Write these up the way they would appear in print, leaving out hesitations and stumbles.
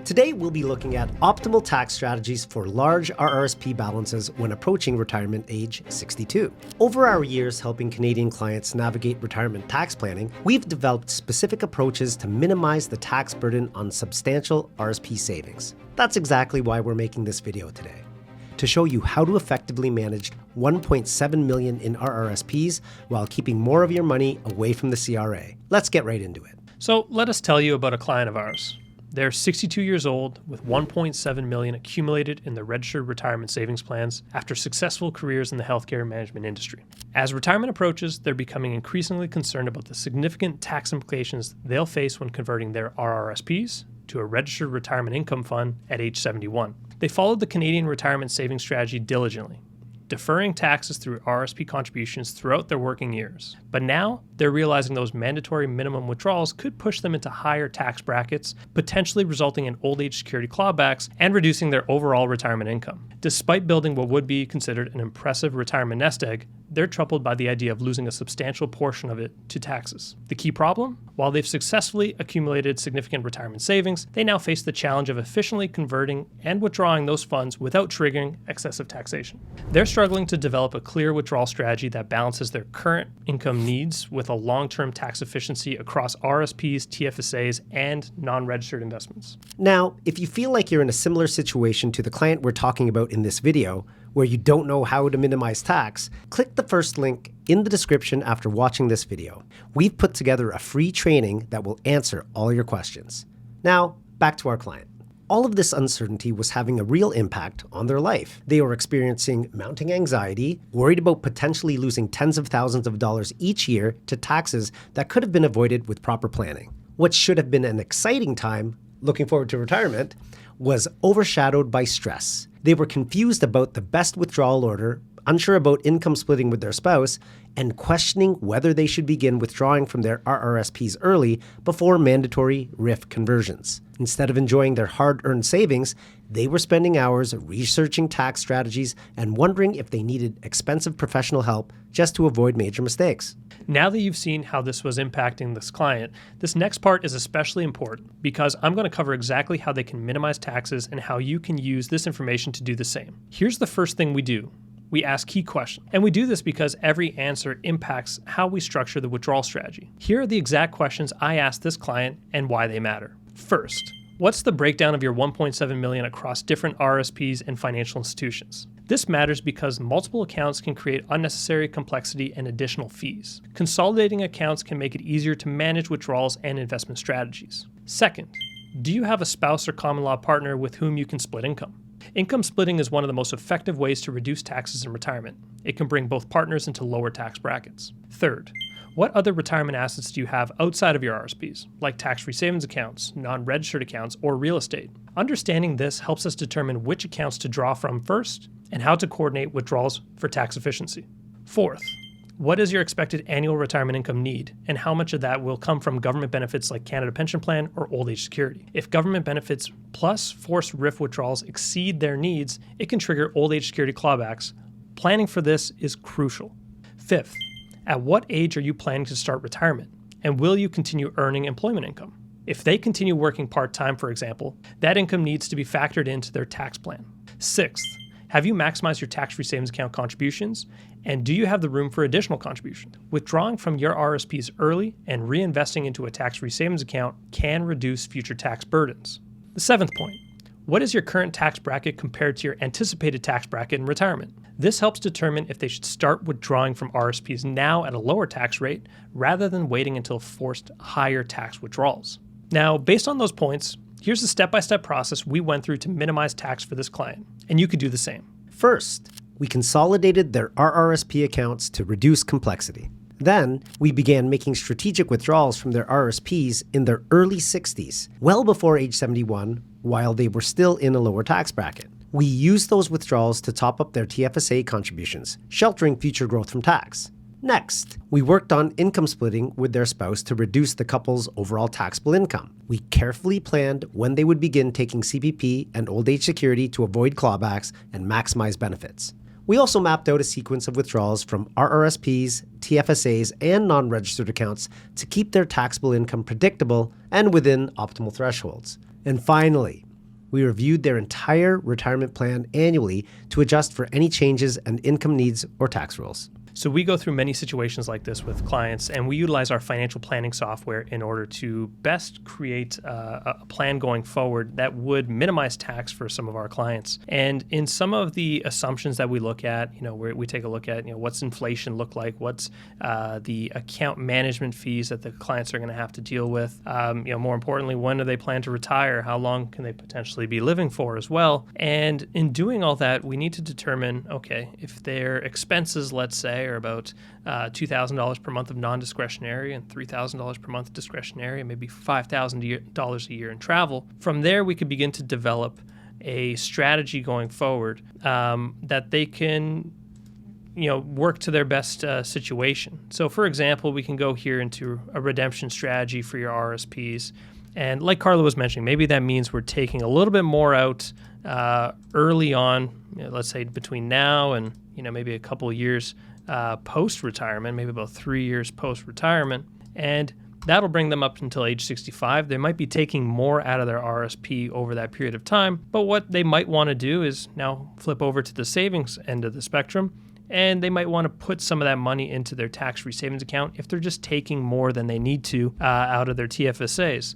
Today, we'll be looking at optimal tax strategies for large RRSP balances when approaching retirement age 62. Over our years helping Canadian clients navigate retirement tax planning, we've developed specific approaches to minimize the tax burden on substantial RRSP savings. That's exactly why we're making this video today, to show you how to effectively manage $1.7 million in RRSPs while keeping more of your money away from the CRA. Let's get right into it. So let us tell you about a client of ours. They're 62 years old with $1.7 million accumulated in their registered retirement savings plans after successful careers in the healthcare management industry. As retirement approaches, they're becoming increasingly concerned about the significant tax implications they'll face when converting their RRSPs to a registered retirement income fund at age 71. They followed the Canadian retirement savings strategy diligently, deferring taxes through RRSP contributions throughout their working years. But now, they're realizing those mandatory minimum withdrawals could push them into higher tax brackets, potentially resulting in old age security clawbacks and reducing their overall retirement income. Despite building what would be considered an impressive retirement nest egg, they're troubled by the idea of losing a substantial portion of it to taxes. The key problem? While they've successfully accumulated significant retirement savings, they now face the challenge of efficiently converting and withdrawing those funds without triggering excessive taxation. They're struggling to develop a clear withdrawal strategy that balances their current income needs with a long-term tax efficiency across RSPs, TFSAs, and non-registered investments. Now, if you feel like you're in a similar situation to the client we're talking about in this video, where you don't know how to minimize tax, click the first link in the description after watching this video. We've put together a free training that will answer all your questions. Now, back to our client. All of this uncertainty was having a real impact on their life. They were experiencing mounting anxiety, worried about potentially losing tens of thousands of dollars each year to taxes that could have been avoided with proper planning. What should have been an exciting time, looking forward to retirement, was overshadowed by stress. They were confused about the best withdrawal order, unsure about income splitting with their spouse, and questioning whether they should begin withdrawing from their RRSPs early before mandatory RIF conversions. Instead of enjoying their hard-earned savings, they were spending hours researching tax strategies and wondering if they needed expensive professional help just to avoid major mistakes. Now that you've seen how this was impacting this client, this next part is especially important because I'm going to cover exactly how they can minimize taxes and how you can use this information to do the same. Here's the first thing we do. We ask key questions. And we do this because every answer impacts how we structure the withdrawal strategy. Here are the exact questions I asked this client and why they matter. First, what's the breakdown of your $1.7 million across different RSPs and financial institutions? This matters because multiple accounts can create unnecessary complexity and additional fees. Consolidating accounts can make it easier to manage withdrawals and investment strategies. Second, do you have a spouse or common law partner with whom you can split income? Income splitting is one of the most effective ways to reduce taxes in retirement. It can bring both partners into lower tax brackets. Third, what other retirement assets do you have outside of your RSPs, like tax-free savings accounts, non-registered accounts, or real estate? Understanding this helps us determine which accounts to draw from first and how to coordinate withdrawals for tax efficiency. Fourth, what is your expected annual retirement income need, and how much of that will come from government benefits like Canada Pension Plan or Old Age Security? If government benefits plus forced RIF withdrawals exceed their needs, it can trigger Old Age Security clawbacks. Planning for this is crucial. Fifth, at what age are you planning to start retirement, and will you continue earning employment income? If they continue working part-time, for example, that income needs to be factored into their tax plan. Sixth, have you maximized your tax-free savings account contributions? And do you have the room for additional contribution? Withdrawing from your RSPs early and reinvesting into a tax-free savings account can reduce future tax burdens. The seventh point, what is your current tax bracket compared to your anticipated tax bracket in retirement? This helps determine if they should start withdrawing from RSPs now at a lower tax rate rather than waiting until forced higher tax withdrawals. Now, based on those points, here's the step-by-step process we went through to minimize tax for this client, and you could do the same. First, we consolidated their RRSP accounts to reduce complexity. Then, we began making strategic withdrawals from their RRSPs in their early 60s, well before age 71, while they were still in a lower tax bracket. We used those withdrawals to top up their TFSA contributions, sheltering future growth from tax. Next, we worked on income splitting with their spouse to reduce the couple's overall taxable income. We carefully planned when they would begin taking CPP and old age security to avoid clawbacks and maximize benefits. We also mapped out a sequence of withdrawals from RRSPs, TFSAs, and non-registered accounts to keep their taxable income predictable and within optimal thresholds. And finally, we reviewed their entire retirement plan annually to adjust for any changes and income needs or tax rules. So we go through many situations like this with clients, and we utilize our financial planning software in order to best create a plan going forward that would minimize tax for some of our clients. And in some of the assumptions that we look at, we take a look at, what's inflation look like, what's the account management fees that the clients are going to have to deal with. More importantly, when do they plan to retire? How long can they potentially be living for as well? And in doing all that, we need to determine, okay, if their expenses, let's say, are about $2,000 per month of non-discretionary and $3,000 per month discretionary, and maybe $5,000 a year in travel. From there, we could begin to develop a strategy going forward that they can work to their best situation. So for example, we can go here into a redemption strategy for your RRSPs. And like Carla was mentioning, maybe that means we're taking a little bit more out early on, let's say between now and maybe a couple of years post-retirement, maybe about 3 years post-retirement, and that'll bring them up until age 65. They might be taking more out of their RSP over that period of time, but what they might want to do is now flip over to the savings end of the spectrum, and they might want to put some of that money into their tax-free savings account if they're just taking more than they need to out of their TFSAs.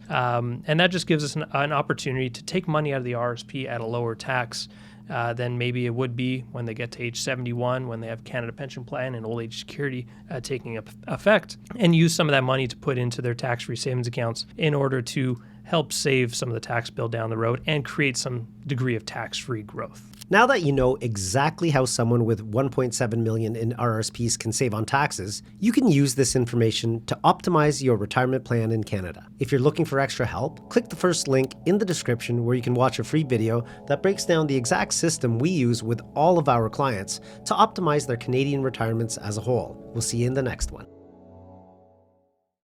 And that just gives us an opportunity to take money out of the RSP at a lower tax than maybe it would be when they get to age 71, when they have Canada Pension Plan and old age security taking effect, and use some of that money to put into their tax-free savings accounts in order to help save some of the tax bill down the road and create some degree of tax-free growth. Now that you know exactly how someone with $1.7 million in RRSPs can save on taxes, you can use this information to optimize your retirement plan in Canada. If you're looking for extra help, click the first link in the description where you can watch a free video that breaks down the exact system we use with all of our clients to optimize their Canadian retirements as a whole. We'll see you in the next one.